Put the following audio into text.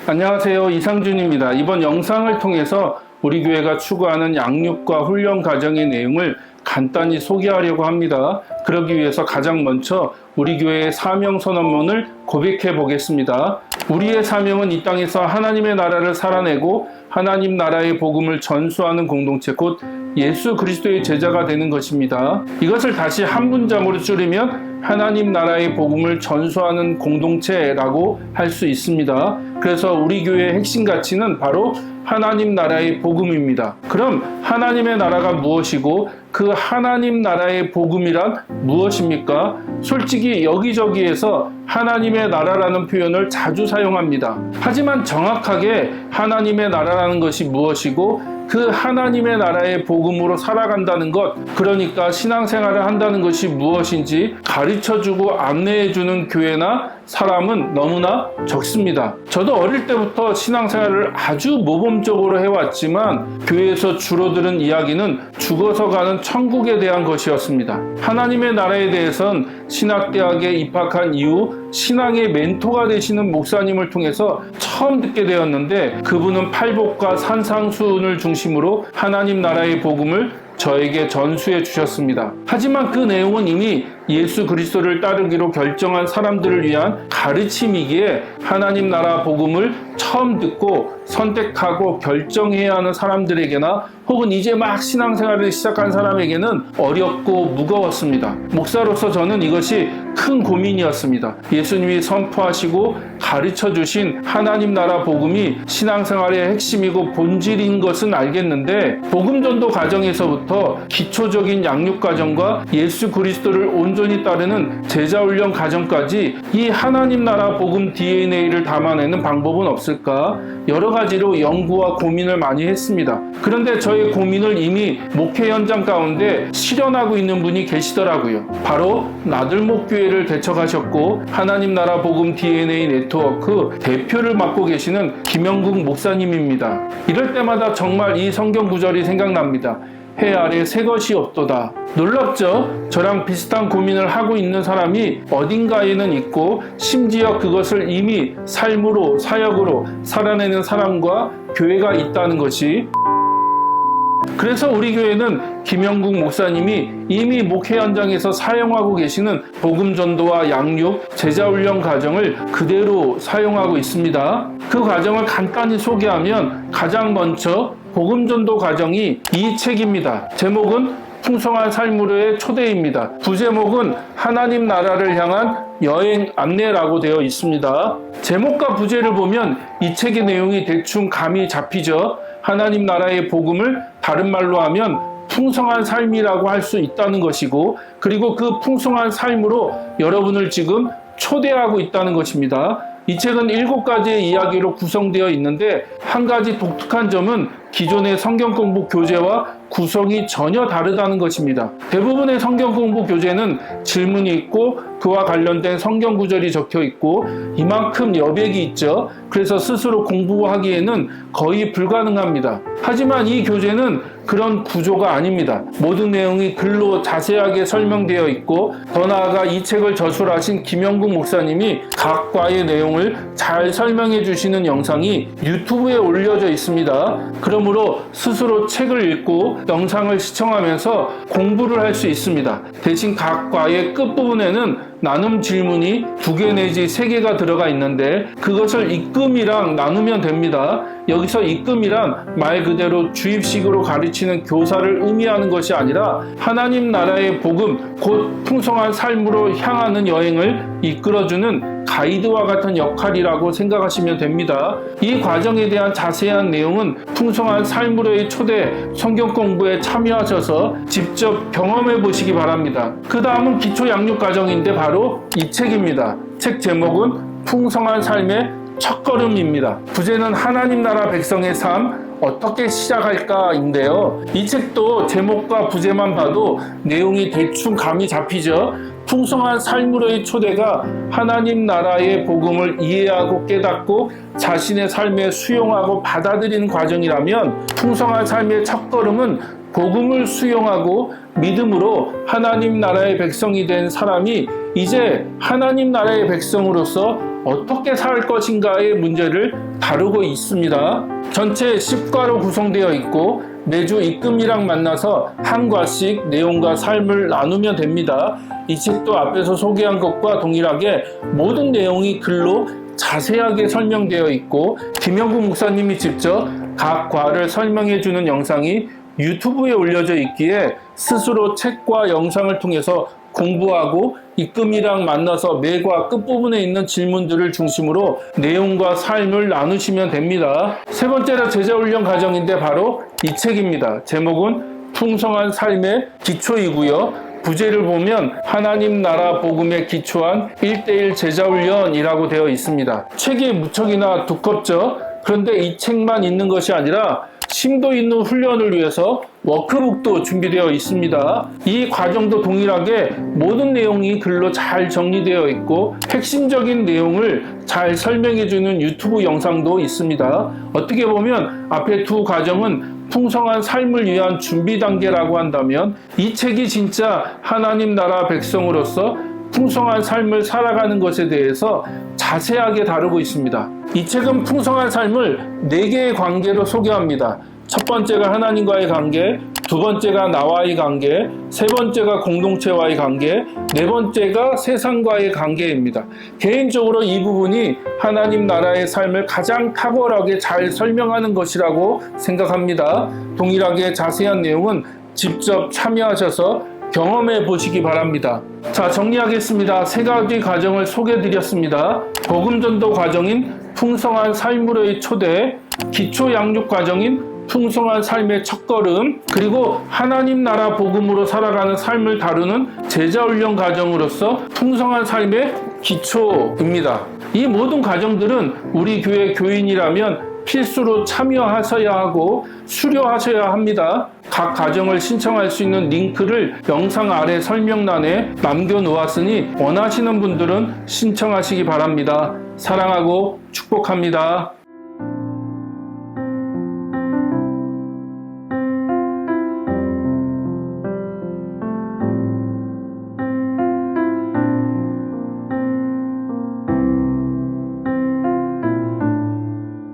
안녕하세요. 이상준입니다. 이번 영상을 통해서 우리 교회가 추구하는 양육과 훈련 과정의 내용을 간단히 소개하려고 합니다. 그러기 위해서 가장 먼저 우리 교회의 사명 선언문을 고백해 보겠습니다. 우리의 사명은 이 땅에서 하나님의 나라를 살아내고 하나님 나라의 복음을 전수하는 공동체 곧 예수 그리스도의 제자가 되는 것입니다. 이것을 다시 한 문장으로 줄이면 하나님 나라의 복음을 전수하는 공동체라고 할 수 있습니다. 그래서 우리 교회의 핵심 가치는 바로 하나님 나라의 복음입니다. 그럼 하나님의 나라가 무엇이고 그 하나님 나라의 복음이란 무엇입니까? 솔직히 여기저기에서 하나님의 나라라는 표현을 자주 사용합니다. 하지만 정확하게 하나님의 나라라는 것이 무엇이고 그 하나님의 나라의 복음으로 살아간다는 것, 그러니까 신앙생활을 한다는 것이 무엇인지 가르쳐주고 안내해주는 교회나 사람은 너무나 적습니다. 저도 어릴 때부터 신앙생활을 아주 모범적으로 해왔지만 교회에서 주로 들은 이야기는 죽어서 가는 천국에 대한 것이었습니다. 하나님의 나라에 대해선 신학대학에 입학한 이후 신앙의 멘토가 되시는 목사님을 통해서 처음 듣게 되었는데 그분은 팔복과 산상수훈을 중심으로 하나님 나라의 복음을 저에게 전수해 주셨습니다. 하지만 그 내용은 이미 예수 그리스도를 따르기로 결정한 사람들을 위한 가르침이기에 하나님 나라 복음을 처음 듣고 선택하고 결정해야 하는 사람들에게나 혹은 이제 막 신앙생활을 시작한 사람에게는 어렵고 무거웠습니다. 목사로서 저는 이것이 큰 고민이었습니다. 예수님이 선포하시고 가르쳐 주신 하나님 나라 복음이 신앙생활의 핵심이고 본질인 것은 알겠는데 복음 전도 과정에서부터 기초적인 양육 과정과 예수 그리스도를 온전히 따르는 제자 훈련 과정까지 이 하나님 나라 복음 DNA를 담아내는 방법은 없을까? 여러 가지로 연구와 고민을 많이 했습니다. 그런데 저의 고민을 이미 목회 현장 가운데 실현하고 있는 분이 계시더라고요. 바로 나들목교회를 개척하셨고 하나님 나라 복음 DNA 네트워크 대표를 맡고 계시는 김영국 목사님입니다. 이럴 때마다 정말 이 성경 구절이 생각납니다. 해 아래 새 것이 없도다. 놀랍죠? 저랑 비슷한 고민을 하고 있는 사람이 어딘가에는 있고 심지어 그것을 이미 삶으로 사역으로 살아내는 사람과 교회가 있다는 것이. 그래서 우리 교회는 김영국 목사님이 이미 목회 현장에서 사용하고 계시는 복음 전도와 양육, 제자 훈련 과정을 그대로 사용하고 있습니다. 그 과정을 간단히 소개하면 가장 먼저 복음 전도 과정이 이 책입니다. 제목은 풍성한 삶으로의 초대입니다. 부제목은 하나님 나라를 향한 여행 안내라고 되어 있습니다. 제목과 부제를 보면 이 책의 내용이 대충 감이 잡히죠. 하나님 나라의 복음을 다른 말로 하면 풍성한 삶이라고 할 수 있다는 것이고, 그리고 그 풍성한 삶으로 여러분을 지금 초대하고 있다는 것입니다. 이 책은 7가지의 이야기로 구성되어 있는데 한 가지 독특한 점은 기존의 성경 공부 교재와 구성이 전혀 다르다는 것입니다. 대부분의 성경 공부 교재는 질문이 있고 그와 관련된 성경 구절이 적혀 있고 이만큼 여백이 있죠. 그래서 스스로 공부하기에는 거의 불가능합니다. 하지만 이 교재는 그런 구조가 아닙니다. 모든 내용이 글로 자세하게 설명되어 있고 더 나아가 이 책을 저술하신 김영국 목사님이 각 과의 내용을 잘 설명해 주시는 영상이 유튜브에 올려져 있습니다. 그러므로 스스로 책을 읽고 영상을 시청하면서 공부를 할 수 있습니다. 대신 각 과의 끝부분에는 나눔 질문이 2개 내지 3개가 들어가 있는데 그것을 입금이랑 나누면 됩니다. 여기서 입금이란 말 그대로 주입식으로 가르치는 교사를 의미하는 것이 아니라 하나님 나라의 복음, 곧 풍성한 삶으로 향하는 여행을 이끌어주는 가이드와 같은 역할이라고 생각하시면 됩니다. 이 과정에 대한 자세한 내용은 풍성한 삶으로의 초대 성경 공부에 참여하셔서 직접 경험해 보시기 바랍니다. 그 다음은 기초 양육 과정인데 바로 이 책입니다. 책 제목은 풍성한 삶의 첫걸음입니다. 부제는 하나님 나라 백성의 삶 어떻게 시작할까인데요. 이 책도 제목과 부제만 봐도 내용이 대충 감이 잡히죠. 풍성한 삶으로의 초대가 하나님 나라의 복음을 이해하고 깨닫고 자신의 삶에 수용하고 받아들이는 과정이라면 풍성한 삶의 첫걸음은 복음을 수용하고 믿음으로 하나님 나라의 백성이 된 사람이 이제 하나님 나라의 백성으로서 어떻게 살 것인가의 문제를 다루고 있습니다. 전체 10과로 구성되어 있고 매주 입금이랑 만나서 한 과씩 내용과 삶을 나누면 됩니다. 이 책도 앞에서 소개한 것과 동일하게 모든 내용이 글로 자세하게 설명되어 있고 김영구 목사님이 직접 각 과를 설명해 주는 영상이 유튜브에 올려져 있기에 스스로 책과 영상을 통해서 공부하고 입금이랑 만나서 매과 끝부분에 있는 질문들을 중심으로 내용과 삶을 나누시면 됩니다. 세 번째로 제자훈련 과정인데 바로 이 책입니다. 제목은 풍성한 삶의 기초이고요. 부제를 보면 하나님 나라 복음에 기초한 1:1 제자훈련이라고 되어 있습니다. 책이 무척이나 두껍죠. 그런데 이 책만 있는 것이 아니라 심도 있는 훈련을 위해서 워크북도 준비되어 있습니다. 이 과정도 동일하게 모든 내용이 글로 잘 정리되어 있고 핵심적인 내용을 잘 설명해주는 유튜브 영상도 있습니다. 어떻게 보면 앞에 두 과정은 풍성한 삶을 위한 준비 단계라고 한다면 이 책이 진짜 하나님 나라 백성으로서 풍성한 삶을 살아가는 것에 대해서 자세하게 다루고 있습니다. 이 책은 풍성한 삶을 4개의 관계로 소개합니다. 첫 번째가 하나님과의 관계, 두 번째가 나와의 관계, 세 번째가 공동체와의 관계, 네 번째가 세상과의 관계입니다. 개인적으로 이 부분이 하나님 나라의 삶을 가장 탁월하게 잘 설명하는 것이라고 생각합니다. 동일하게 자세한 내용은 직접 참여하셔서 경험해 보시기 바랍니다. 자, 정리하겠습니다. 3가지 과정을 소개해 드렸습니다. 복음전도 과정인 풍성한 삶으로의 초대, 기초 양육 과정인 풍성한 삶의 첫걸음, 그리고 하나님 나라 복음으로 살아가는 삶을 다루는 제자훈련 과정으로서 풍성한 삶의 기초입니다. 이 모든 과정들은 우리 교회 교인이라면 필수로 참여하셔야 하고 수료하셔야 합니다. 각 과정을 신청할 수 있는 링크를 영상 아래 설명란에 남겨놓았으니 원하시는 분들은 신청하시기 바랍니다. 사랑하고 축복합니다.